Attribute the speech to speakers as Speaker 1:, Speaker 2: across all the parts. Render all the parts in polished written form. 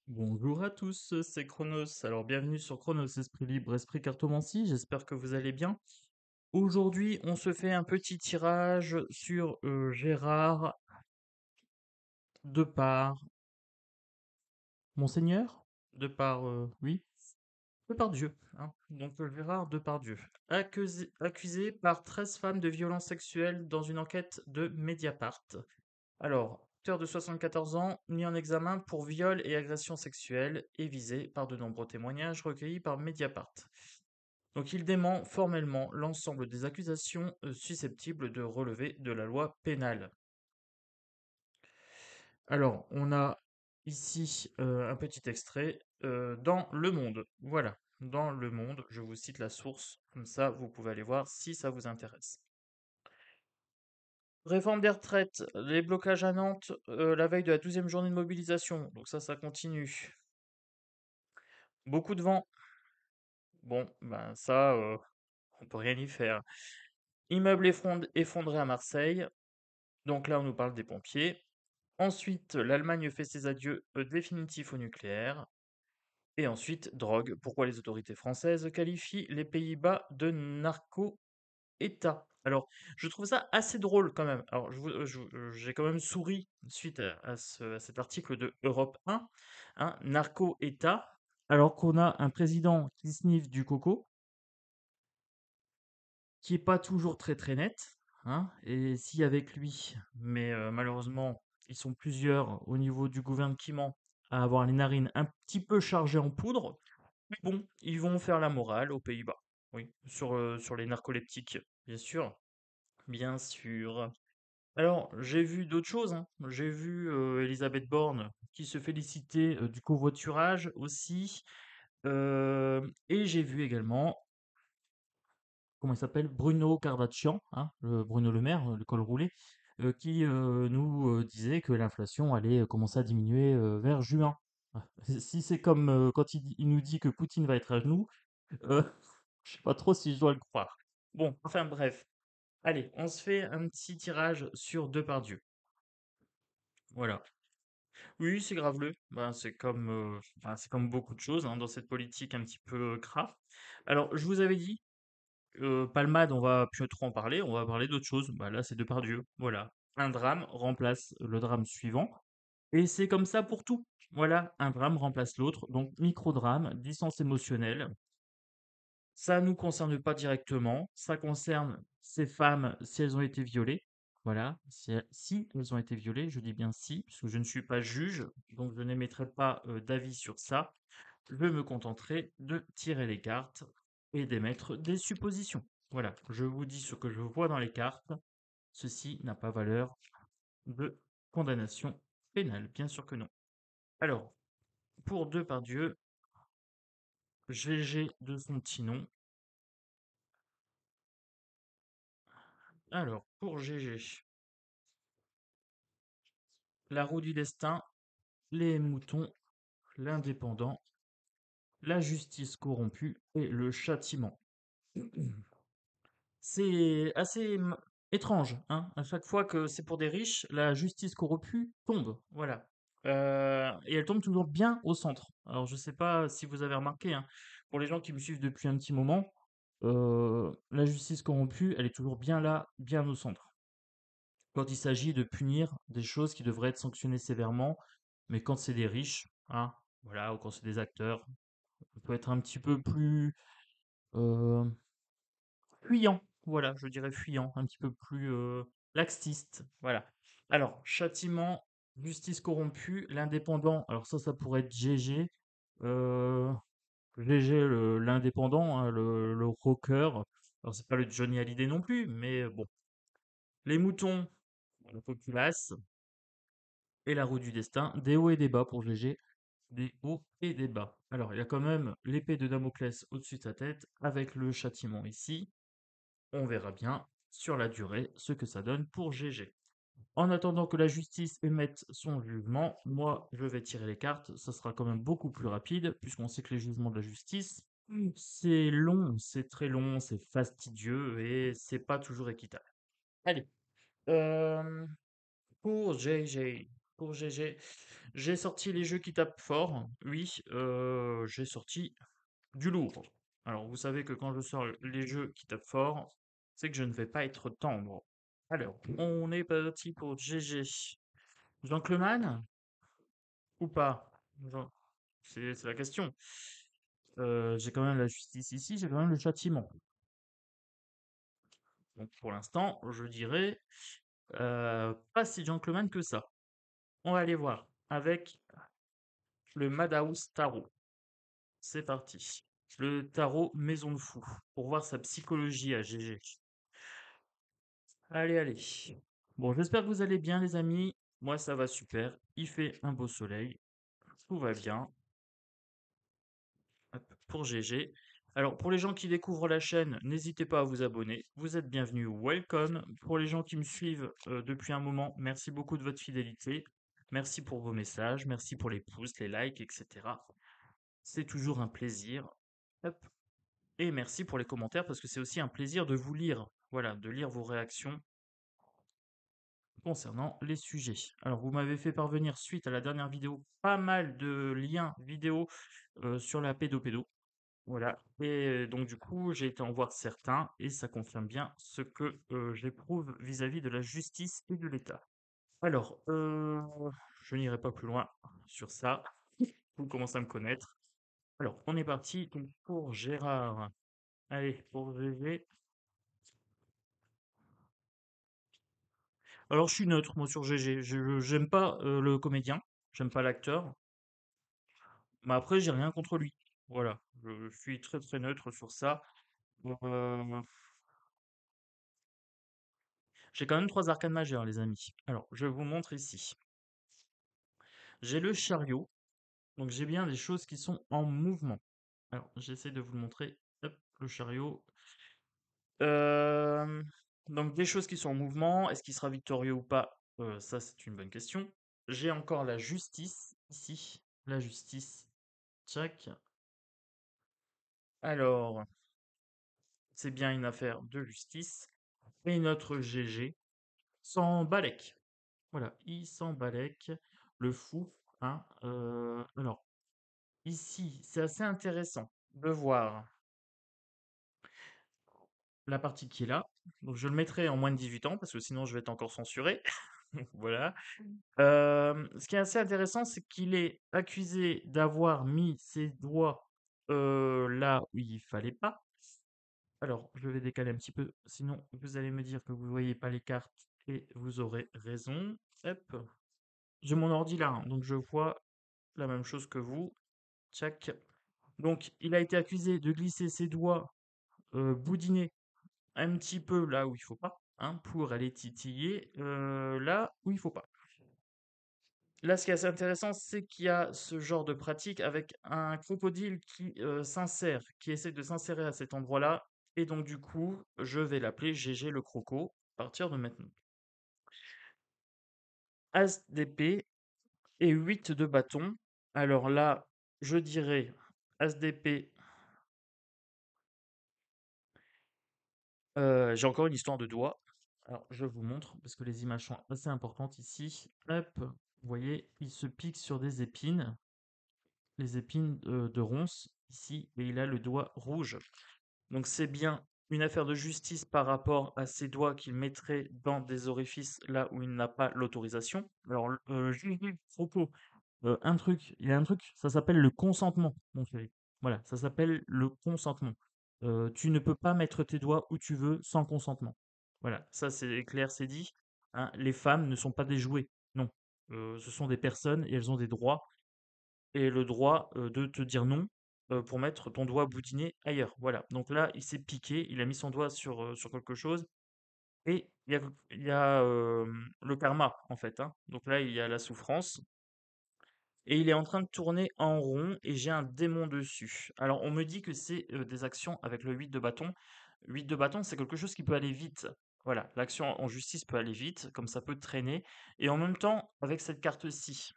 Speaker 1: Bonjour à tous, c'est Chronos. Alors bienvenue sur Chronos Esprit Libre, Esprit Cartomancie, j'espère que vous allez bien. Aujourd'hui, on se fait un petit tirage sur Gérard Depart. Monseigneur Depart, oui, Depardieu, hein. Donc Gérard Depardieu. Accusé par 13 femmes de violences sexuelles dans une enquête de Mediapart. Alors, acteur de 74 ans, mis en examen pour viol et agression sexuelle, et visé par de nombreux témoignages recueillis par Mediapart. Donc il dément formellement l'ensemble des accusations susceptibles de relever de la loi pénale. Alors, on a ici un petit extrait dans Le Monde. Voilà, dans Le Monde, je vous cite la source, comme ça vous pouvez aller voir si ça vous intéresse. Réforme des retraites, les blocages à Nantes, la veille de la 12e journée de mobilisation. Donc ça continue. Beaucoup de vent. Bon, ben ça, on peut rien y faire. Immeuble effondré à Marseille. Donc là, on nous parle des pompiers. Ensuite, l'Allemagne fait ses adieux définitifs au nucléaire. Et ensuite, drogue. Pourquoi les autorités françaises qualifient les Pays-Bas de narco-État? Alors, je trouve ça assez drôle quand même. Alors, j'ai quand même souri suite à cet article de Europe 1, hein, narco-État, alors qu'on a un président qui sniffe du coco, qui est pas toujours très très net, hein, et si avec lui, mais malheureusement, ils sont plusieurs au niveau du gouvernement à avoir les narines un petit peu chargées en poudre. Mais bon, ils vont faire la morale aux Pays-Bas. Oui, sur les narcoleptiques, bien sûr. Bien sûr. Alors, j'ai vu d'autres choses, hein. J'ai vu Elisabeth Borne qui se félicitait du covoiturage aussi. Et j'ai vu également, comment il s'appelle? Bruno Carvaccian, hein, Bruno Le Maire, le col roulé, qui nous disait que l'inflation allait commencer à diminuer vers juin. Ah, si c'est comme quand il nous dit que Poutine va être à genoux, euh, je sais pas trop si je dois le croire. Bon, enfin bref. Allez, on se fait un petit tirage sur Depardieu. Voilà. Oui, c'est graveleux. Ben, c'est comme beaucoup de choses hein, dans cette politique un petit peu crade. Alors, je vous avais dit, Palmade, on va plus trop en parler, on va parler d'autre chose. Bah, là, c'est Depardieu. Voilà. Un drame remplace le drame suivant. Et c'est comme ça pour tout. Voilà, un drame remplace l'autre. Donc, micro-drame, distance émotionnelle. Ça nous concerne pas directement. Ça concerne ces femmes si elles ont été violées. Voilà, si elles ont été violées, je dis bien si, puisque je ne suis pas juge, donc je n'émettrai pas d'avis sur ça. Je me contenterai de tirer les cartes et d'émettre des suppositions. Voilà, je vous dis ce que je vois dans les cartes. Ceci n'a pas valeur de condamnation pénale, bien sûr que non. Alors, pour Depardieu, GG de son petit nom. Alors, pour GG, la roue du destin, les moutons, l'indépendant, la justice corrompue et le châtiment. C'est assez étrange, hein. À chaque fois que c'est pour des riches, la justice corrompue tombe. Voilà. Et elle tombe toujours bien au centre. Alors, je sais pas si vous avez remarqué, hein, pour les gens qui me suivent depuis un petit moment, la justice corrompue, elle est toujours bien là, bien au centre. Quand il s'agit de punir des choses qui devraient être sanctionnées sévèrement, mais quand c'est des riches, hein, voilà, ou quand c'est des acteurs, on peut être un petit peu plus euh, fuyant, voilà, je dirais fuyant, un petit peu plus laxiste, voilà. Alors, châtiment, justice corrompue, l'indépendant, alors ça pourrait être GG, GG l'indépendant, hein, le rocker, alors c'est pas le Johnny Hallyday non plus, mais bon. Les moutons, la populace, et la roue du destin, des hauts et des bas pour GG, des hauts et des bas. Alors, il y a quand même l'épée de Damoclès au-dessus de sa tête, avec le châtiment ici. On verra bien sur la durée ce que ça donne pour GG. En attendant que la justice émette son jugement, moi je vais tirer les cartes. Ça sera quand même beaucoup plus rapide, puisqu'on sait que les jugements de la justice, c'est long, c'est très long, c'est fastidieux et c'est pas toujours équitable. Allez, euh, pour GG. pour GG. J'ai sorti les jeux qui tapent fort. Oui, j'ai sorti du lourd. Alors, vous savez que quand je sors les jeux qui tapent fort, c'est que je ne vais pas être tendre. Alors, on est parti pour GG. Gentleman ou pas? Gen- c'est la question. J'ai quand même la justice ici, j'ai quand même le châtiment. Donc, pour l'instant, je dirais pas si gentleman que ça. On va aller voir avec le Madhouse Tarot. C'est parti. Le tarot Maison de Fou, pour voir sa psychologie à GG. Allez, allez. Bon, j'espère que vous allez bien, les amis. Moi, ça va super. Il fait un beau soleil. Tout va bien. Hop, pour GG. Alors, pour les gens qui découvrent la chaîne, n'hésitez pas à vous abonner. Vous êtes bienvenus. Welcome. Pour les gens qui me suivent depuis un moment, merci beaucoup de votre fidélité. Merci pour vos messages. Merci pour les pouces, les likes, etc. C'est toujours un plaisir. Hop. Et merci pour les commentaires parce que c'est aussi un plaisir de vous lire. Voilà, de lire vos réactions concernant les sujets. Alors, vous m'avez fait parvenir, suite à la dernière vidéo, pas mal de liens vidéo sur la pédopédo. Voilà. Et donc, du coup, j'ai été en voir certains et ça confirme bien ce que j'éprouve vis-à-vis de la justice et de l'État. Alors, je n'irai pas plus loin sur ça. Vous commencez à me connaître. Alors, on est parti donc pour Gérard. Allez, pour GG. Alors, je suis neutre, moi, sur GG. J'aime pas le comédien, j'aime pas l'acteur, mais après, j'ai rien contre lui. Voilà, je suis très très neutre sur ça. Euh, j'ai quand même trois arcanes majeures, les amis. Alors, je vous montre ici. J'ai le chariot, donc j'ai bien des choses qui sont en mouvement. Alors, j'essaie de vous le montrer. Hop, le chariot. Euh, donc, des choses qui sont en mouvement. Est-ce qu'il sera victorieux ou pas? Ça, c'est une bonne question. J'ai encore la justice ici. La justice. Tchac. Alors, c'est bien une affaire de justice. Et notre GG sans Balek. Voilà, il s'en Balek, le fou. Hein. Alors, ici, c'est assez intéressant de voir la partie qui est là. Donc, je le mettrai en moins de 18 ans parce que sinon, je vais être encore censuré. Voilà. Ce qui est assez intéressant, c'est qu'il est accusé d'avoir mis ses doigts là où il fallait pas. Alors, je vais décaler un petit peu, sinon vous allez me dire que vous ne voyez pas les cartes et vous aurez raison. Hop, j'ai mon ordi là, hein, donc je vois la même chose que vous. Tchac. Donc, il a été accusé de glisser ses doigts boudinés un petit peu là où il faut pas, hein, pour aller titiller là où il faut pas. Là, ce qui est assez intéressant, c'est qu'il y a ce genre de pratique avec un crocodile qui s'insère, qui essaie de s'insérer à cet endroit-là. Et donc, du coup, je vais l'appeler GG le croco à partir de maintenant. As d'épée et 8 de bâton. Alors là, je dirais As d'épée. J'ai encore une histoire de doigt. Alors, je vous montre parce que les images sont assez importantes ici. Hop, vous voyez, il se pique sur des épines. Les épines de ronces ici et il a le doigt rouge. Donc c'est bien une affaire de justice par rapport à ses doigts qu'il mettrait dans des orifices là où il n'a pas l'autorisation. Alors, propos, il y a un truc, ça s'appelle le consentement, mon chéri. Voilà, ça s'appelle le consentement. Tu ne peux pas mettre tes doigts où tu veux sans consentement. Voilà, ça c'est clair, c'est dit. Hein, les femmes ne sont pas des jouets, non. Ce sont des personnes et elles ont des droits et le droit de te dire non pour mettre ton doigt boudiné ailleurs. Voilà. Donc là, il s'est piqué, il a mis son doigt sur quelque chose et il y a le karma en fait. Hein. Donc là, il y a la souffrance et il est en train de tourner en rond et j'ai un démon dessus. Alors on me dit que c'est des actions avec le 8 de bâton. 8 de bâton, c'est quelque chose qui peut aller vite. Voilà, l'action en justice peut aller vite, comme ça peut traîner. Et en même temps, avec cette carte-ci,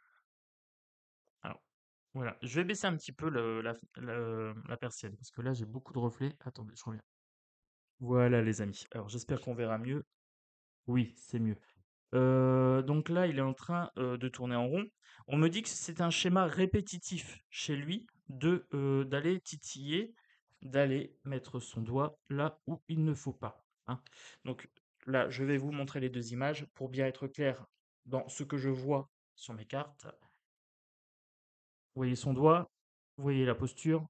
Speaker 1: alors, voilà, je vais baisser un petit peu la persienne, parce que là j'ai beaucoup de reflets. Attendez, je reviens. Voilà les amis. Alors j'espère qu'on verra mieux. Oui, c'est mieux. Donc là, il est en train, de tourner en rond. On me dit que c'est un schéma répétitif chez lui d'aller titiller, d'aller mettre son doigt là où il ne faut pas, hein. Donc là, je vais vous montrer les 2 images pour bien être clair dans ce que je vois sur mes cartes. Vous voyez son doigt, vous voyez la posture,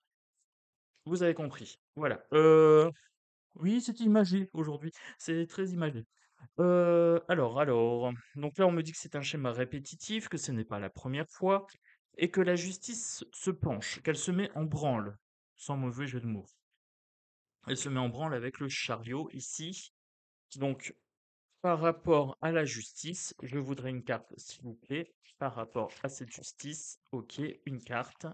Speaker 1: vous avez compris. Voilà, oui, c'est imagé aujourd'hui, c'est très imagé. Alors, donc là, on me dit que c'est un schéma répétitif, que ce n'est pas la première fois, et que la justice se penche, qu'elle se met en branle, sans mauvais jeu de mots. Elle se met en branle avec le chariot ici. Donc, par rapport à la justice, je voudrais une carte, s'il vous plaît. Par rapport à cette justice, ok, une carte.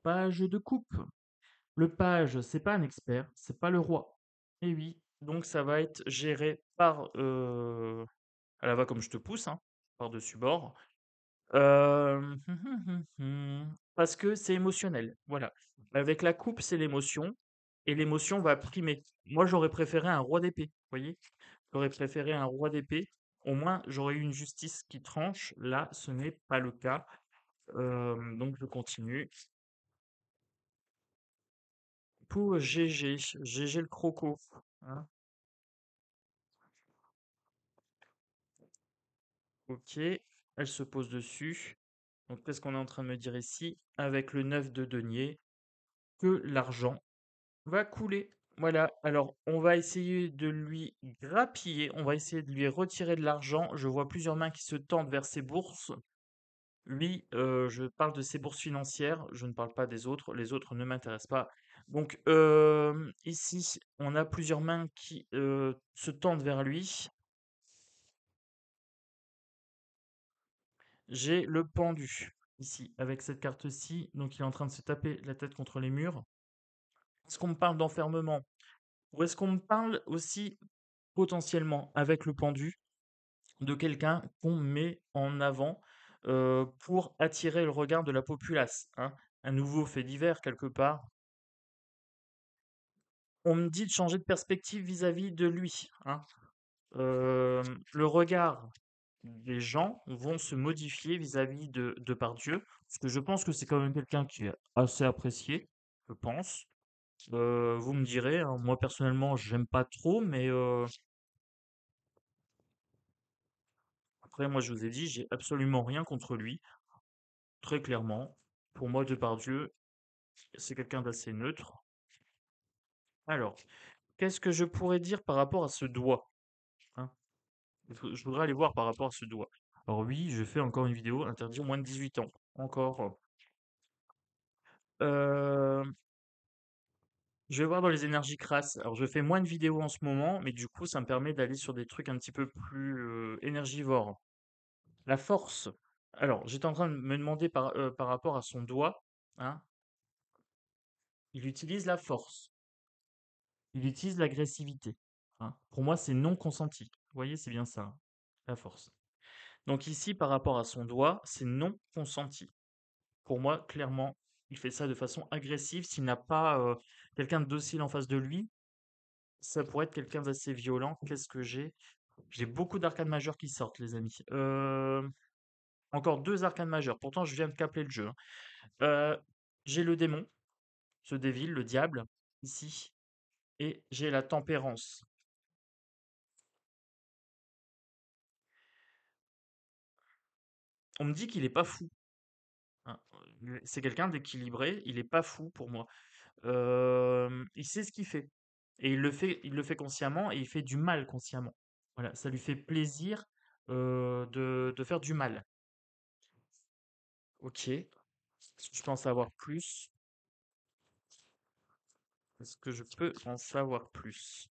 Speaker 1: Page de coupe. Le page, c'est pas un expert, c'est pas le roi. Et oui, donc ça va être géré par à la va comme je te pousse, hein, par-dessus bord. Parce que c'est émotionnel, voilà. Avec la coupe, c'est l'émotion et l'émotion va primer. Moi, j'aurais préféré un roi d'épée, vous voyez? J'aurais préféré un roi d'épée. Au moins, j'aurais eu une justice qui tranche. Là, ce n'est pas le cas. Donc je continue. Pour GG, GG le croco, hein. OK, elle se pose dessus. Donc qu'est-ce qu'on est en train de me dire ici? Avec le 9 de denier, que l'argent va couler. Voilà, alors on va essayer de lui grappiller, on va essayer de lui retirer de l'argent. Je vois plusieurs mains qui se tendent vers ses bourses. Lui, je parle de ses bourses financières, je ne parle pas des autres, les autres ne m'intéressent pas. Donc ici, on a plusieurs mains qui se tendent vers lui. J'ai le pendu ici, avec cette carte-ci, donc il est en train de se taper la tête contre les murs. Est-ce qu'on me parle d'enfermement? Ou est-ce qu'on me parle aussi potentiellement, avec le pendu, de quelqu'un qu'on met en avant pour attirer le regard de la populace, hein? Un nouveau fait divers quelque part. On me dit de changer de perspective vis-à-vis de lui, hein. Le regard des gens vont se modifier vis-à-vis de Pardieu, parce que je pense que c'est quand même quelqu'un qui est assez apprécié, je pense. Vous me direz, hein, moi personnellement, j'aime pas trop, mais après, moi je vous ai dit, j'ai absolument rien contre lui, très clairement. Pour moi, Depardieu, c'est quelqu'un d'assez neutre. Alors, qu'est-ce que je pourrais dire par rapport à ce doigt, hein? Je voudrais aller voir par rapport à ce doigt. Alors oui, je fais encore une vidéo interdit aux moins de 18 ans. Encore. Euh, je vais voir dans les énergies crasses. Alors je fais moins de vidéos en ce moment, mais du coup, ça me permet d'aller sur des trucs un petit peu plus énergivores. La force. Alors, j'étais en train de me demander par rapport à son doigt, hein, il utilise la force, il utilise l'agressivité, hein. Pour moi, c'est non consenti. Vous voyez, c'est bien ça, hein, la force. Donc ici, par rapport à son doigt, c'est non consenti. Pour moi, clairement, il fait ça de façon agressive. S'il n'a pas quelqu'un de docile en face de lui, ça pourrait être quelqu'un d'assez violent. Qu'est-ce que j'ai? J'ai beaucoup d'arcades majeures qui sortent, les amis. Encore 2 arcades majeures. Pourtant, je viens de capler le jeu, hein. J'ai le démon, ce Devil, le diable, ici. Et j'ai la tempérance. On me dit qu'il est pas fou, hein. C'est quelqu'un d'équilibré, il est pas fou pour moi. Il sait ce qu'il fait et il le fait consciemment et il fait du mal consciemment. Voilà, ça lui fait plaisir, de faire du mal. OK. Est-ce que je peux en savoir plus? Est-ce que je peux en savoir plus?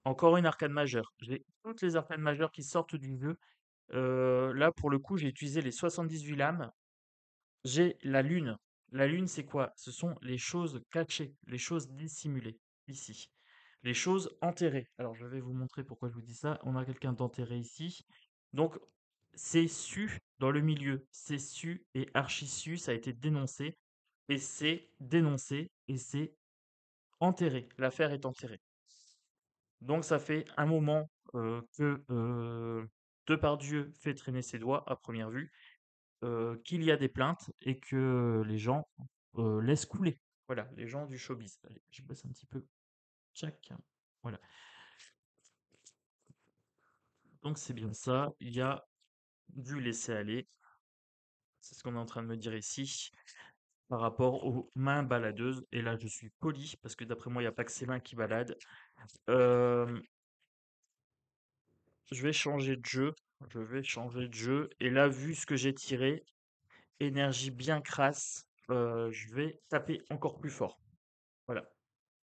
Speaker 1: Encore une arcade majeure. J'ai toutes les arcades majeures qui sortent du jeu. Là, pour le coup, j'ai utilisé les 78 lames. J'ai la lune. La lune, c'est quoi? Ce sont les choses cachées, les choses dissimulées, ici. Les choses enterrées. Alors, je vais vous montrer pourquoi je vous dis ça. On a quelqu'un d'enterré ici. Donc, c'est su dans le milieu. C'est su et archi su, ça a été dénoncé. Et c'est dénoncé et c'est enterré. L'affaire est enterrée. Donc ça fait un moment que Depardieu fait traîner ses doigts à première vue, qu'il y a des plaintes et que les gens laissent couler. Voilà, les gens du showbiz. Allez, je baisse un petit peu. Tchac. Voilà. Donc c'est bien ça. Il y a du laisser aller. C'est ce qu'on est en train de me dire ici par rapport aux mains baladeuses. Et là, je suis poli parce que d'après moi, il n'y a pas que ses mains qui baladent. Euh, je vais changer de jeu. Je vais changer de jeu. Et là, vu ce que j'ai tiré, énergie bien crasse, je vais taper encore plus fort. Voilà.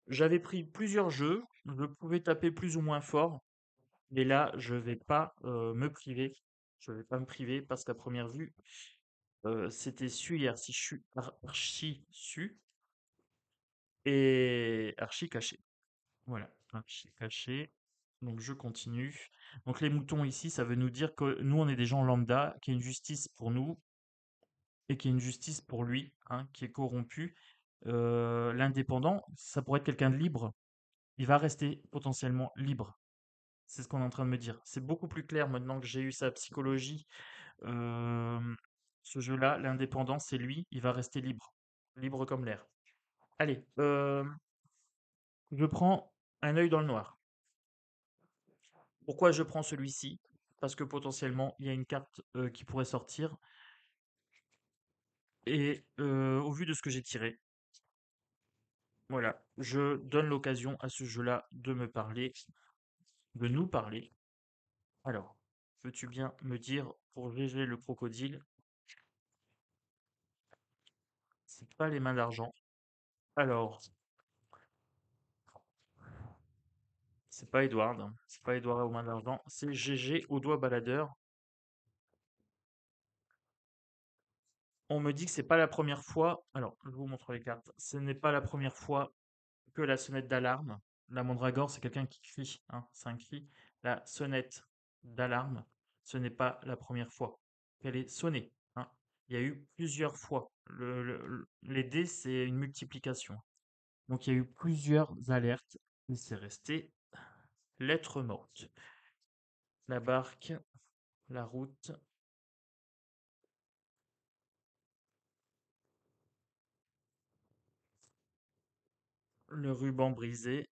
Speaker 1: J'avais pris plusieurs jeux. Je pouvais taper plus ou moins fort. Mais là, je vais pas me priver. Je vais pas me priver parce qu'à première vue, c'était su hier, si je suis archi su et archi caché. Voilà, archi caché. Donc je continue. Donc les moutons ici, ça veut nous dire que nous, on est des gens lambda, qu'il y a une justice pour nous et qu'il y a une justice pour lui, hein, qui est corrompu. L'indépendant, ça pourrait être quelqu'un de libre. Il va rester potentiellement libre. C'est ce qu'on est en train de me dire. C'est beaucoup plus clair maintenant que j'ai eu sa psychologie. Ce jeu-là, l'indépendant, c'est lui, il va rester libre. Libre comme l'air. Allez, je prends un œil dans le noir. Pourquoi je prends celui-ci? Parce que potentiellement, il y a une carte qui pourrait sortir. Et au vu de ce que j'ai tiré, voilà, je donne l'occasion à ce jeu-là de me parler, de nous parler. Alors, peux-tu bien me dire, pour GG le crocodile, c'est pas les mains d'argent. Alors, c'est pas Edward, hein, c'est pas Edward aux mains d'argent, c'est GG au doigt baladeur. On me dit que c'est pas la première fois. Alors, je vous montre les cartes. Ce n'est pas la première fois que la sonnette d'alarme. La mandragore, c'est quelqu'un qui crie, hein, c'est un cri. La sonnette d'alarme, ce n'est pas la première fois qu'elle est sonnée, hein. Il y a eu plusieurs fois. Les dés, c'est une multiplication. Donc, il y a eu plusieurs alertes et c'est resté lettre morte. La barque, la route, le ruban brisé,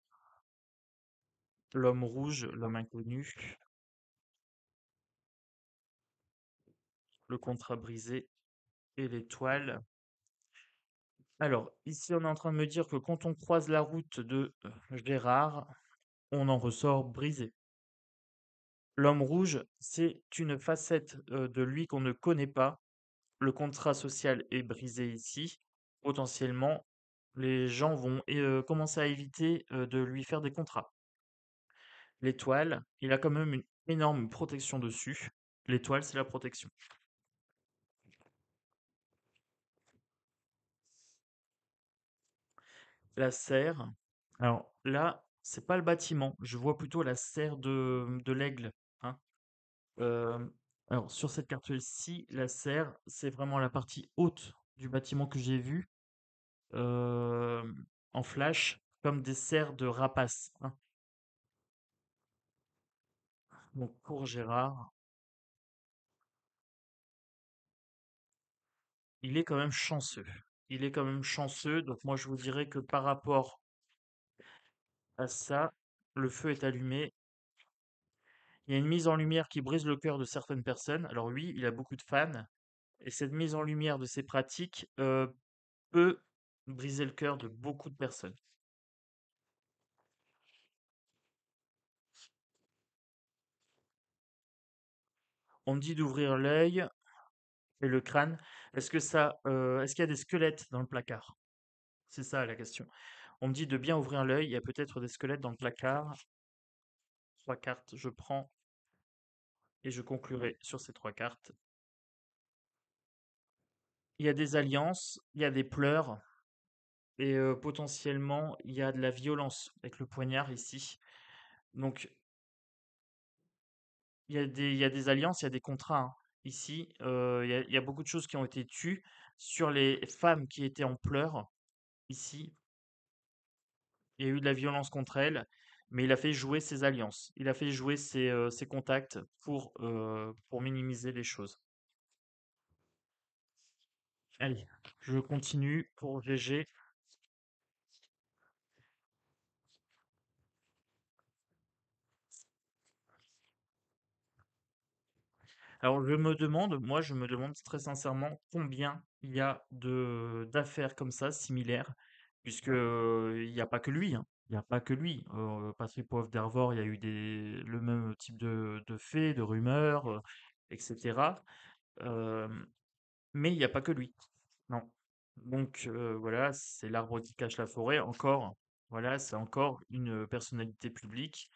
Speaker 1: l'homme rouge, l'homme inconnu, le contrat brisé et l'étoile. Alors, ici, on est en train de me dire que quand on croise la route de Gérard, on en ressort brisé. L'homme rouge, c'est une facette de lui qu'on ne connaît pas. Le contrat social est brisé ici. Potentiellement, les gens vont commencer à éviter de lui faire des contrats. L'étoile, il a quand même une énorme protection dessus. L'étoile, c'est la protection. La serre. Alors là, c'est pas le bâtiment. Je vois plutôt la serre de l'aigle, hein. Euh, alors sur cette carte-ci, la serre, c'est vraiment la partie haute du bâtiment que j'ai vu euh, en flash, comme des serres de rapaces, hein. Donc pour Gérard, il est quand même chanceux. Il est quand même chanceux. Donc moi, je vous dirais que par rapport à ça, le feu est allumé. Il y a une mise en lumière qui brise le cœur de certaines personnes. Alors oui, il a beaucoup de fans. Et cette mise en lumière de ces pratiques peut briser le cœur de beaucoup de personnes. On me dit d'ouvrir l'œil et le crâne. Est-ce qu'il y a des squelettes dans le placard? C'est ça la question. On me dit de bien ouvrir l'œil. Il y a peut-être des squelettes dans le placard. Trois cartes, je prends et je conclurai sur ces trois cartes. Il y a des alliances, il y a des pleurs et potentiellement il y a de la violence avec le poignard ici. Donc il y a des alliances, il y a des contrats, hein. Ici, il y a beaucoup de choses qui ont été tues sur les femmes qui étaient en pleurs. Ici, il y a eu de la violence contre elle, mais il a fait jouer ses alliances. Il a fait jouer ses contacts pour minimiser les choses. Allez, je continue pour GG. Alors je me demande très sincèrement combien il y a de d'affaires comme ça, similaires, puisque il n'y a pas que lui, hein. Il n'y a pas que lui. Patrick Poivre d'Arvor, il y a eu le même type de faits, de rumeurs, etc. Euh, mais il n'y a pas que lui. Non. Donc voilà, c'est l'arbre qui cache la forêt. Encore, voilà, c'est encore une personnalité publique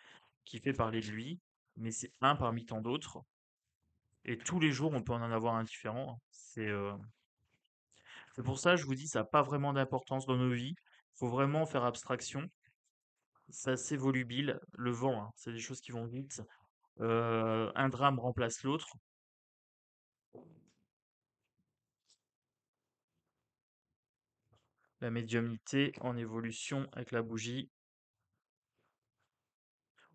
Speaker 1: qui fait parler de lui, mais c'est un parmi tant d'autres. Et tous les jours, on peut en avoir un différent, hein. C'est pour ça, je vous dis, ça n'a pas vraiment d'importance dans nos vies. Il faut vraiment faire abstraction. C'est assez volubile. Le vent, hein, c'est des choses qui vont vite. Un drame remplace l'autre. La médiumnité en évolution avec la bougie.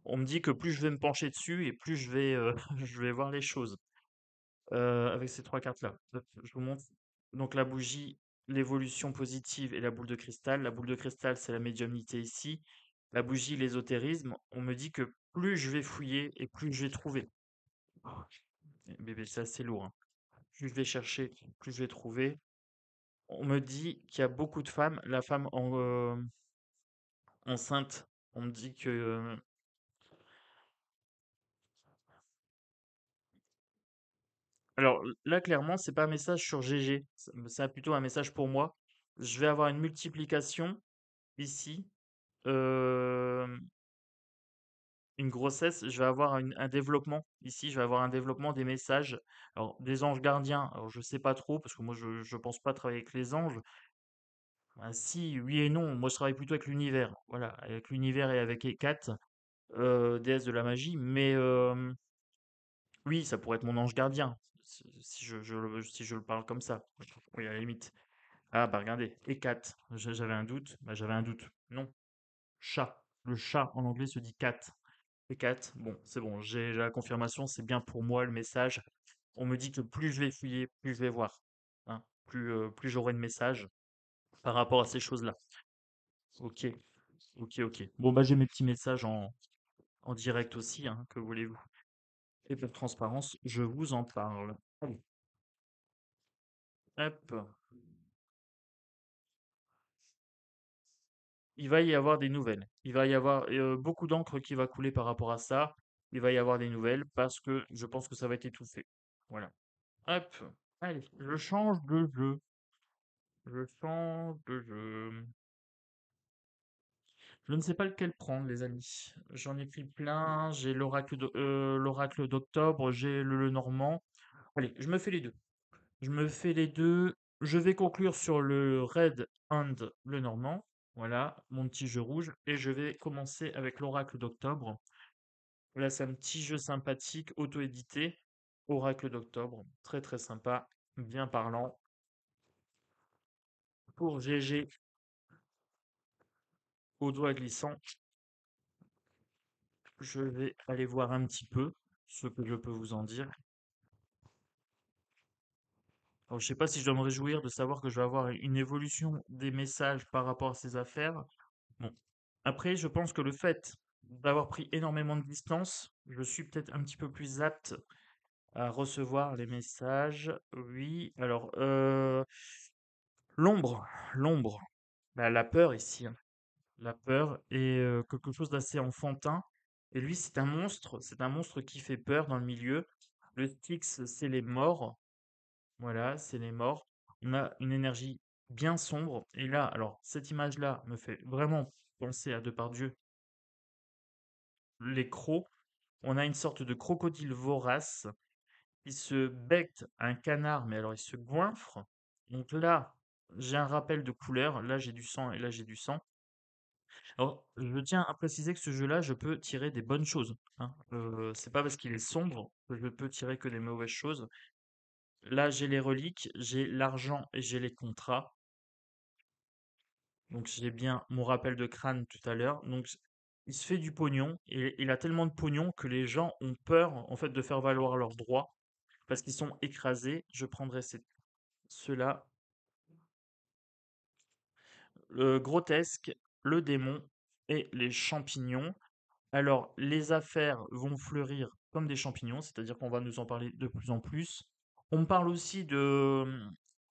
Speaker 1: On me dit que plus je vais me pencher dessus et plus je vais voir les choses. Avec ces 3 cartes-là. Hop, je vous montre. Donc la bougie, l'évolution positive et la boule de cristal. La boule de cristal, c'est la médiumnité ici. La bougie, l'ésotérisme. On me dit que plus je vais fouiller et plus je vais trouver. Oh, bébé, c'est assez lourd, hein. Plus je vais chercher, plus je vais trouver. On me dit qu'il y a beaucoup de femmes. La femme enceinte, on me dit que alors là, clairement, c'est pas un message sur GG. C'est plutôt un message pour moi. Je vais avoir une multiplication ici. Une grossesse, je vais avoir un développement ici, je vais avoir un développement des messages. Alors, des anges gardiens, alors je sais pas trop, parce que moi je pense pas travailler avec les anges. Ah, si, oui et non, moi je travaille plutôt avec l'univers, voilà, avec l'univers et avec Hécate, déesse de la magie, mais oui, ça pourrait être mon ange gardien, si je le parle comme ça. Oui, à la limite. Ah bah regardez, Hécate, j'avais un doute, bah j'avais un doute. Non, chat. Le chat en anglais se dit cat. Et 4, bon, c'est bon, j'ai la confirmation, c'est bien pour moi le message. On me dit que plus je vais fouiller, plus je vais voir, hein, plus j'aurai de messages par rapport à ces choses-là. Ok, ok. Bon, bah j'ai mes petits messages en direct aussi, hein, que voulez-vous? Et de transparence, je vous en parle. Allez, hop, il va y avoir des nouvelles. Il va y avoir beaucoup d'encre qui va couler par rapport à ça. Il va y avoir des nouvelles parce que je pense que ça va être étouffé. Voilà. Hop, allez, je change de jeu. Je change de jeu. Je ne sais pas lequel prendre, les amis. J'en ai pris plein. J'ai l'oracle d'octobre, j'ai le Normand. Allez, je me fais les deux. Je me fais les deux. Je vais conclure sur le Red and le Normand. Voilà, mon petit jeu rouge. Et je vais commencer avec l'oracle d'octobre. Là, c'est un petit jeu sympathique, auto-édité. Oracle d'octobre. Très très sympa. Bien parlant. Pour GG, au doigt glissant. Je vais aller voir un petit peu ce que je peux vous en dire. Alors, je sais pas si je dois me réjouir de savoir que je vais avoir une évolution des messages par rapport à ces affaires. Bon. Après, je pense que le fait d'avoir pris énormément de distance, je suis peut-être un petit peu plus apte à recevoir les messages. Oui. Alors, l'ombre, l'ombre, la peur ici, hein. La peur est quelque chose d'assez enfantin. Et lui, c'est un monstre qui fait peur dans le milieu. Le Styx, c'est les morts. Voilà, c'est les morts. On a une énergie bien sombre. Et là, alors, cette image-là me fait vraiment penser à Depardieu, les crocs. On a une sorte de crocodile vorace qui se becque un canard, mais alors il se goinfre. Donc là, j'ai un rappel de couleur. Là, j'ai du sang et là, j'ai du sang. Alors, je tiens à préciser que ce jeu-là, je peux tirer des bonnes choses, hein. C'est pas parce qu'il est sombre que je peux tirer que des mauvaises choses. Là, j'ai les reliques, j'ai l'argent et j'ai les contrats. Donc j'ai bien mon rappel de crâne tout à l'heure. Donc il se fait du pognon et il a tellement de pognon que les gens ont peur en fait de faire valoir leurs droits parce qu'ils sont écrasés. Je prendrai ceux-là. Le grotesque, le démon et les champignons. Alors, les affaires vont fleurir comme des champignons, c'est-à-dire qu'on va nous en parler de plus en plus. On me parle aussi de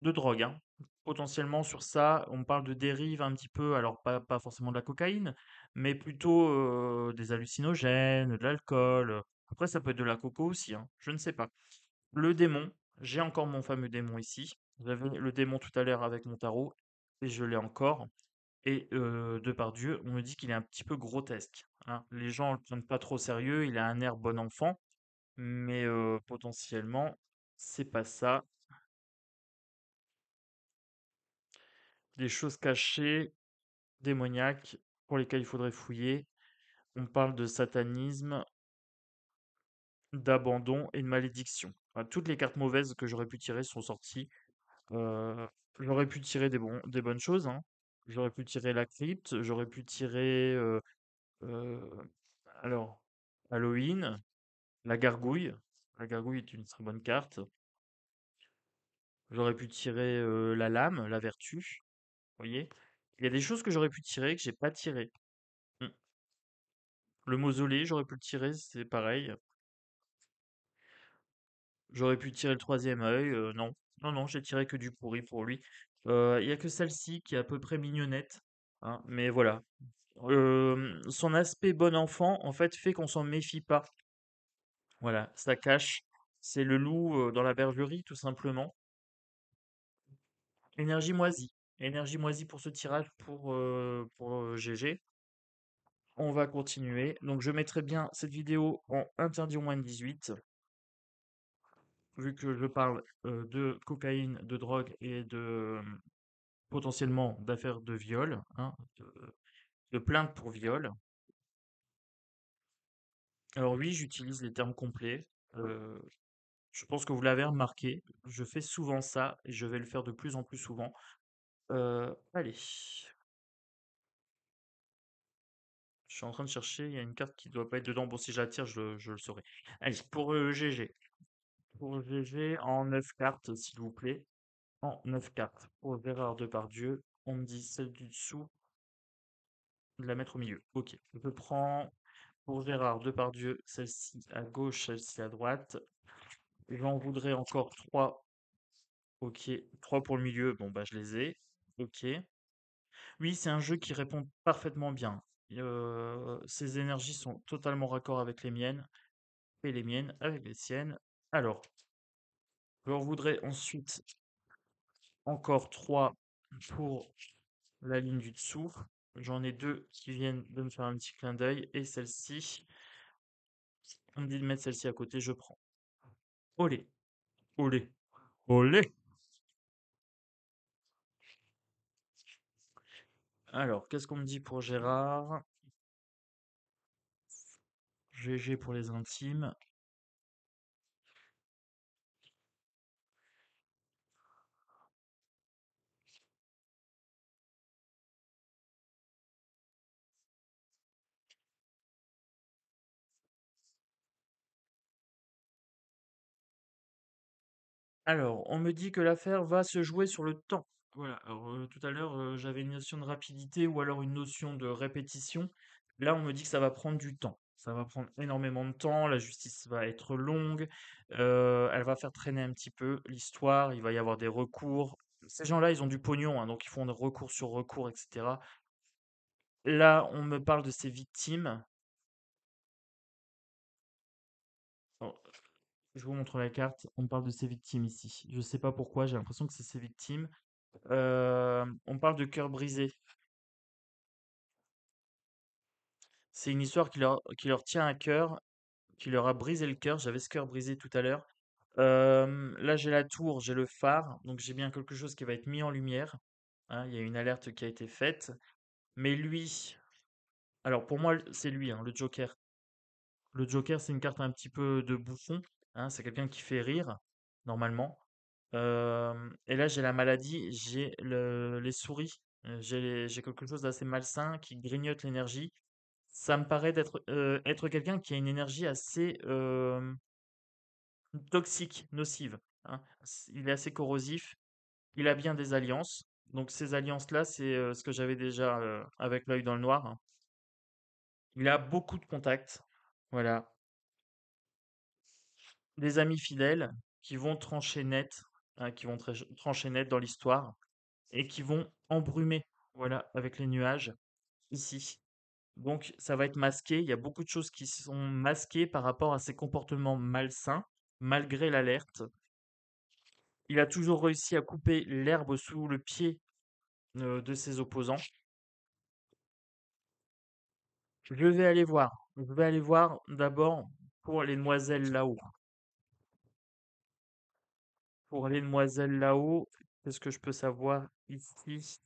Speaker 1: drogue, hein. Potentiellement sur ça, on me parle de dérives un petit peu, alors pas forcément de la cocaïne, mais plutôt des hallucinogènes, de l'alcool. Après, ça peut être de la coco aussi, hein, je ne sais pas. Le démon, j'ai encore mon fameux démon ici. J'avais le démon tout à l'heure avec mon tarot, et je l'ai encore. Et Depardieu, on me dit qu'il est un petit peu grotesque, hein. Les gens le prennent pas trop au sérieux, il a un air bon enfant, mais potentiellement, c'est pas ça. Des choses cachées, démoniaques, pour lesquelles il faudrait fouiller. On parle de satanisme, d'abandon et de malédiction. Enfin, toutes les cartes mauvaises que j'aurais pu tirer sont sorties. Heu, J'aurais pu tirer des bonnes choses, hein. J'aurais pu tirer la crypte, j'aurais pu tirer, heu, alors Halloween. La gargouille. La gargouille est une très bonne carte. J'aurais pu tirer la lame, la vertu. Vous voyez? Il y a des choses que j'aurais pu tirer que j'ai pas tiré. Mm. Le mausolée, j'aurais pu le tirer, c'est pareil. J'aurais pu tirer le troisième œil. Non. Non, non, j'ai tiré que du pourri pour lui. Il y a que celle-ci qui est à peu près mignonnette, hein, mais voilà. Son aspect bon enfant, en fait, fait qu'on s'en méfie pas. Voilà, ça cache. C'est le loup dans la bergerie, tout simplement. Énergie moisie. Énergie moisie pour ce tirage pour GG. On va continuer. Donc je mettrai bien cette vidéo en interdit au moins de 18, vu que je parle de cocaïne, de drogue et potentiellement d'affaires de viol, hein, de plaintes pour viol. Alors oui, j'utilise les termes complets. euh, je pense que vous l'avez remarqué. Je fais souvent ça et je vais le faire de plus en plus souvent. Allez, je suis en train de chercher, il y a une carte qui doit pas être dedans. Bon, si je la tire, je le saurai. Allez, pour GG. Pour GG, en 9 cartes, s'il vous plaît. En 9 cartes. Pour Gérard Depardieu, on me dit celle du dessous, de la mettre au milieu. Ok. Je prends pour Gérard Depardieu, celle-ci à gauche, celle-ci à droite. J'en voudrais encore 3. Ok. 3 pour le milieu. Bon, bah, je les ai. Ok. Oui, c'est un jeu qui répond parfaitement bien. Ses énergies sont totalement raccord avec les miennes. Et les miennes avec les siennes. Alors, je voudrais ensuite encore 3 pour la ligne du dessous. J'en ai 2 qui viennent de me faire un petit clin d'œil. Et celle-ci, on me dit de mettre celle-ci à côté, je prends. Olé, olé, olé. Alors, qu'est-ce qu'on me dit pour Gérard? GG pour les intimes. Alors, on me dit que l'affaire va se jouer sur le temps. Voilà. Alors, tout à l'heure, j'avais une notion de rapidité ou alors une notion de répétition. Là, on me dit que ça va prendre du temps. Ça va prendre énormément de temps. La justice va être longue. Elle va faire traîner un petit peu l'histoire. Il va y avoir des recours. Ces gens-là, ils ont du pognon, hein, donc ils font des recours sur recours, etc. Là, on me parle de ces victimes. Oh, je vous montre la carte. On me parle de ces victimes ici. Je sais pas pourquoi. J'ai l'impression que c'est ces victimes. On parle de cœur brisé. C'est une histoire qui leur tient à cœur, qui leur a brisé le cœur. J'avais ce cœur brisé tout à l'heure. Là, j'ai la tour, j'ai le phare, donc j'ai bien quelque chose qui va être mis en lumière, hein. Il y a une alerte qui a été faite. Mais lui, alors pour moi, c'est lui, hein, le Joker. Le Joker, c'est une carte un petit peu de bouffon, hein. C'est quelqu'un qui fait rire, normalement. Et là, j'ai la maladie, j'ai les souris. J'ai quelque chose d'assez malsain qui grignote l'énergie. Ça me paraît être quelqu'un qui a une énergie assez, toxique, nocive, hein. Il est assez corrosif, il a bien des alliances. Donc ces alliances-là, c'est, ce que j'avais déjà, avec l'œil dans le noir, hein. Il a beaucoup de contacts, voilà. Des amis fidèles qui vont trancher net, hein, qui vont trancher net dans l'histoire et qui vont embrumer, voilà, avec les nuages, ici. Donc ça va être masqué, il y a beaucoup de choses qui sont masquées par rapport à ses comportements malsains, malgré l'alerte. Il a toujours réussi à couper l'herbe sous le pied, de ses opposants. Je vais aller voir d'abord pour les demoiselles là-haut. Pour les demoiselles là-haut, qu'est-ce que je peux savoir ici?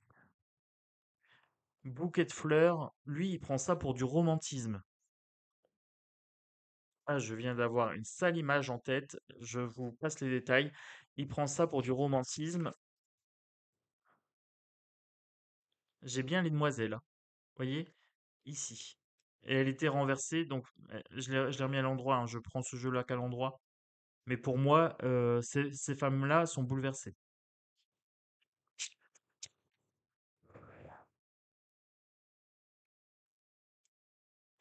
Speaker 1: Bouquet de fleurs, lui, il prend ça pour du romantisme. Ah, je viens d'avoir une sale image en tête, je vous passe les détails. Il prend ça pour du romantisme. J'ai bien les demoiselles, hein. Vous voyez? Ici. Et elle était renversée, donc je l'ai remis à l'endroit, hein. Je prends ce jeu-là qu'à l'endroit. Mais pour moi, ces femmes-là sont bouleversées.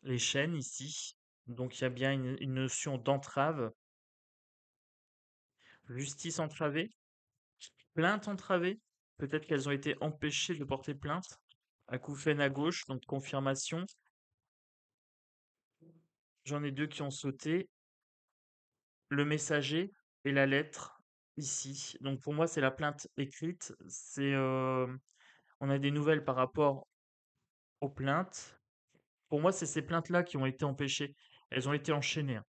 Speaker 1: Les chaînes ici, donc il y a bien une notion d'entrave, justice entravée, plainte entravée. Peut-être qu'elles ont été empêchées de porter plainte. Acouphène à gauche, donc confirmation. J'en ai deux qui ont sauté. Le messager et la lettre ici. Donc pour moi, c'est la plainte écrite. On a des nouvelles par rapport aux plaintes. Pour moi, c'est ces plaintes-là qui ont été empêchées. Elles ont été enchaînées, hein.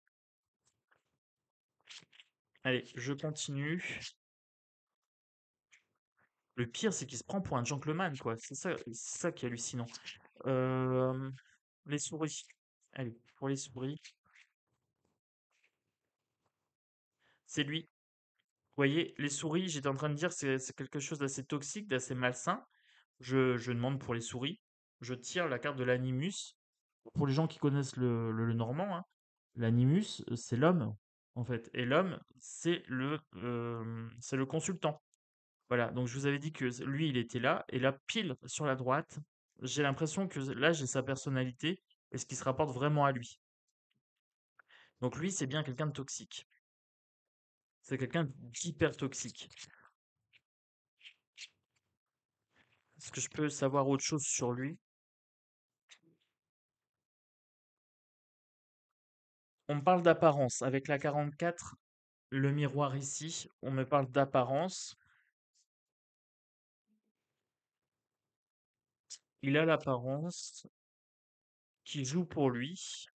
Speaker 1: Allez, je continue. Le pire, c'est qu'il se prend pour un gentleman, quoi. C'est ça qui est hallucinant. Euh, les souris. Allez, pour les souris, c'est lui. Vous voyez, les souris, j'étais en train de dire, c'est quelque chose d'assez toxique, d'assez malsain. Je demande pour les souris. Je tire la carte de l'animus. Pour les gens qui connaissent le normand, hein, l'animus, c'est l'homme, en fait. Et l'homme, c'est le consultant. Voilà, donc je vous avais dit que lui, il était là. Et là, pile sur la droite, j'ai l'impression que là, j'ai sa personnalité et ce qui se rapporte vraiment à lui. Donc lui, c'est bien quelqu'un de toxique. C'est quelqu'un d'hyper toxique. Est-ce que je peux savoir autre chose sur lui? On me parle d'apparence. Avec la 44, le miroir ici, on me parle d'apparence. Il a l'apparence qui joue pour lui.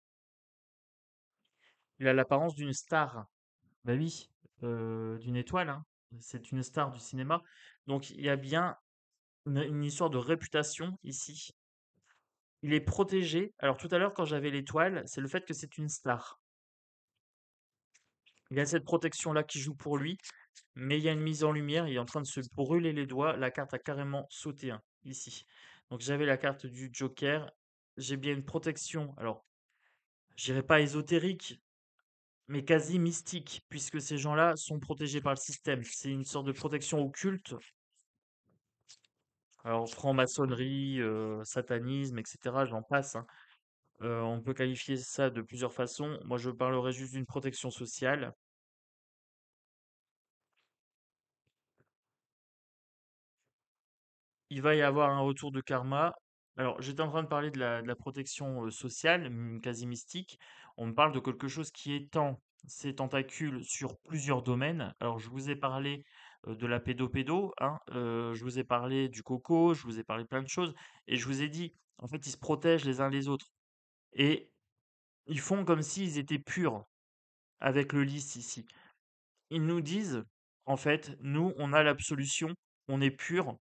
Speaker 1: Il a l'apparence d'une star. Bah oui, d'une étoile, hein. C'est une star du cinéma. Donc il y a bien une histoire de réputation ici. Il est protégé. Alors tout à l'heure, quand j'avais l'étoile, c'est le fait que c'est une star. Il y a cette protection-là qui joue pour lui, mais il y a une mise en lumière. Il est en train de se brûler les doigts. La carte a carrément sauté, hein, ici. Donc j'avais la carte du Joker. J'ai bien une protection. Alors, je dirais pas ésotérique, mais quasi mystique, puisque ces gens-là sont protégés par le système. C'est une sorte de protection occulte. Alors, franc-maçonnerie, satanisme, etc., j'en passe, hein. On peut qualifier ça de plusieurs façons. Moi, je parlerai juste d'une protection sociale. Il va y avoir un retour de karma. Alors, j'étais en train de parler de la protection sociale, quasi mystique. On me parle de quelque chose qui étend ses tentacules sur plusieurs domaines. Alors, je vous ai parlé de la pédopédo, hein, je vous ai parlé du coco, je vous ai parlé de plein de choses, et je vous ai dit, en fait, ils se protègent les uns les autres. Et ils font comme s'ils étaient purs avec le lys ici. Ils nous disent, en fait, nous, on a l'absolution, on est pur,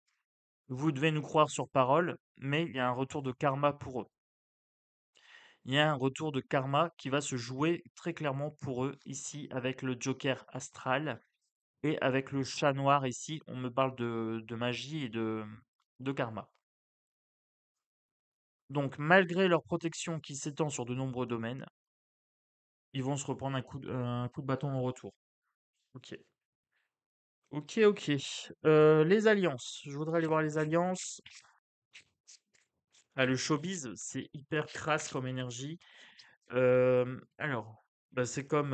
Speaker 1: vous devez nous croire sur parole, mais il y a un retour de karma pour eux. Il y a un retour de karma qui va se jouer très clairement pour eux ici avec le Joker astral et avec le chat noir ici. On me parle de magie et de karma. Donc malgré leur protection qui s'étend sur de nombreux domaines, ils vont se reprendre un coup de bâton en retour. OK. OK, OK. Les alliances. Je voudrais aller voir les alliances. Ah, le showbiz, c'est hyper crasse comme énergie. Alors, bah, c'est comme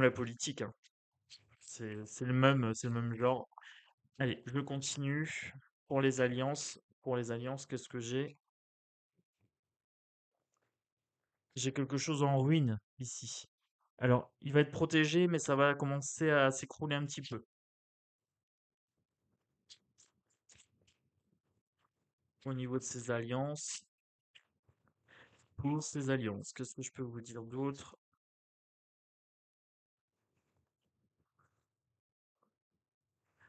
Speaker 1: la politique, hein. C'est le même genre. Allez, je continue. Pour les alliances, qu'est-ce que j'ai? J'ai quelque chose en ruine ici. Alors, il va être protégé, mais ça va commencer à s'écrouler un petit peu. Au niveau de ces alliances, pour ces alliances, qu'est-ce que je peux vous dire d'autre?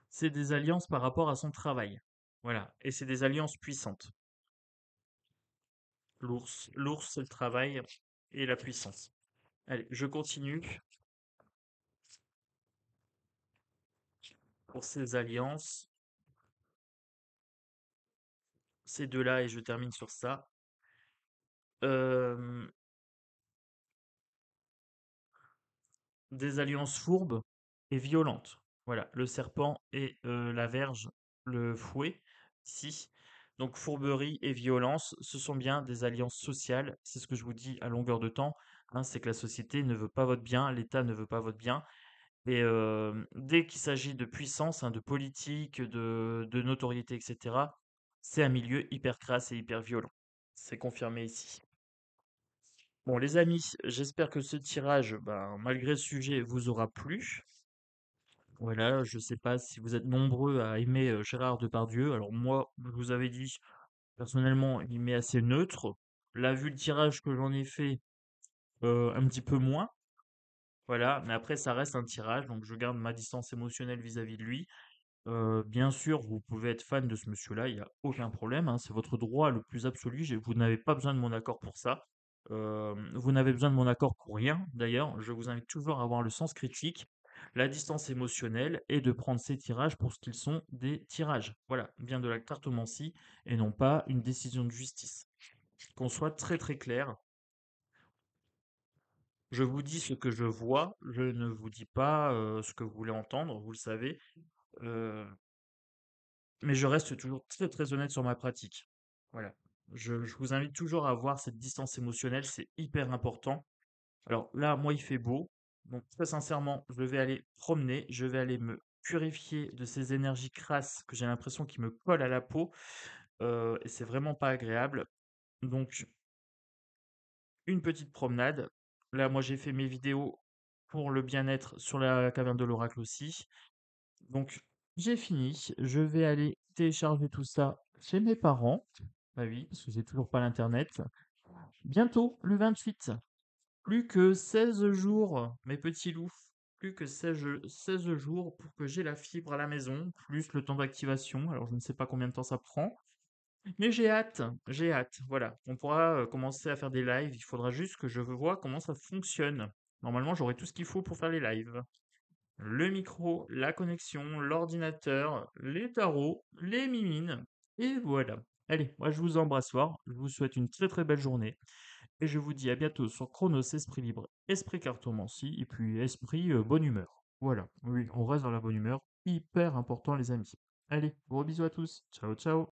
Speaker 1: C'est des alliances par rapport à son travail. Voilà. Et c'est des alliances puissantes. L'ours, c'est le travail et la puissance. Allez, je continue. Pour ces alliances, ces deux-là, et je termine sur ça. Euh, des alliances fourbes et violentes. Voilà, le serpent et la verge, le fouet, ici. Donc fourberie et violence, ce sont bien des alliances sociales. C'est ce que je vous dis à longueur de temps, hein, c'est que la société ne veut pas votre bien, l'État ne veut pas votre bien. Et dès qu'il s'agit de puissance, hein, de politique, de notoriété, etc., c'est un milieu hyper crasse et hyper violent. C'est confirmé ici. Bon, les amis, j'espère que ce tirage, ben, malgré le sujet, vous aura plu. Voilà, je sais pas si vous êtes nombreux à aimer Gérard Depardieu. Alors moi, je vous avais dit, personnellement, il m'est assez neutre. Là, vu le tirage que j'en ai fait, un petit peu moins. Voilà, mais après, ça reste un tirage, donc je garde ma distance émotionnelle vis-à-vis de lui. Bien sûr, vous pouvez être fan de ce monsieur-là, il y a aucun problème, hein, c'est votre droit le plus absolu, vous n'avez pas besoin de mon accord pour ça. Vous n'avez besoin de mon accord pour rien, d'ailleurs. Je vous invite toujours à avoir le sens critique, la distance émotionnelle et de prendre ces tirages pour ce qu'ils sont, des tirages. Voilà, bien de la cartomancie et non pas une décision de justice. Qu'on soit très très clair, je vous dis ce que je vois, je ne vous dis pas ce que vous voulez entendre, vous le savez. Euh, Mais je reste toujours très, très honnête sur ma pratique. Voilà. Je vous invite toujours à avoir cette distance émotionnelle, c'est hyper important. Alors là, moi, il fait beau. Donc très sincèrement, je vais aller promener, je vais aller me purifier de ces énergies crasses que j'ai l'impression qui me collent à la peau. Et c'est vraiment pas agréable. Donc, une petite promenade. Là, moi, j'ai fait mes vidéos pour le bien-être sur la caverne de l'oracle aussi. Donc, j'ai fini. Je vais aller télécharger tout ça chez mes parents. Bah oui, parce que j'ai toujours pas l'internet. Bientôt, le 28. Plus que 16 jours, mes petits loups. Plus que 16 jours pour que j'ai la fibre à la maison, plus le temps d'activation. Alors, je ne sais pas combien de temps ça prend. Mais j'ai hâte, j'ai hâte. Voilà, on pourra commencer à faire des lives. Il faudra juste que je vois comment ça fonctionne. Normalement, j'aurai tout ce qu'il faut pour faire les lives. Le micro, la connexion, l'ordinateur, les tarots, les mimines, et voilà. Allez, moi je vous embrasse fort, je vous souhaite une très très belle journée, et je vous dis à bientôt sur Chronos Esprit Libre, Esprit Cartomancie, et puis Esprit Bonne Humeur. Voilà, oui, on reste dans la bonne humeur, hyper important les amis. Allez, gros bisous à tous, ciao ciao.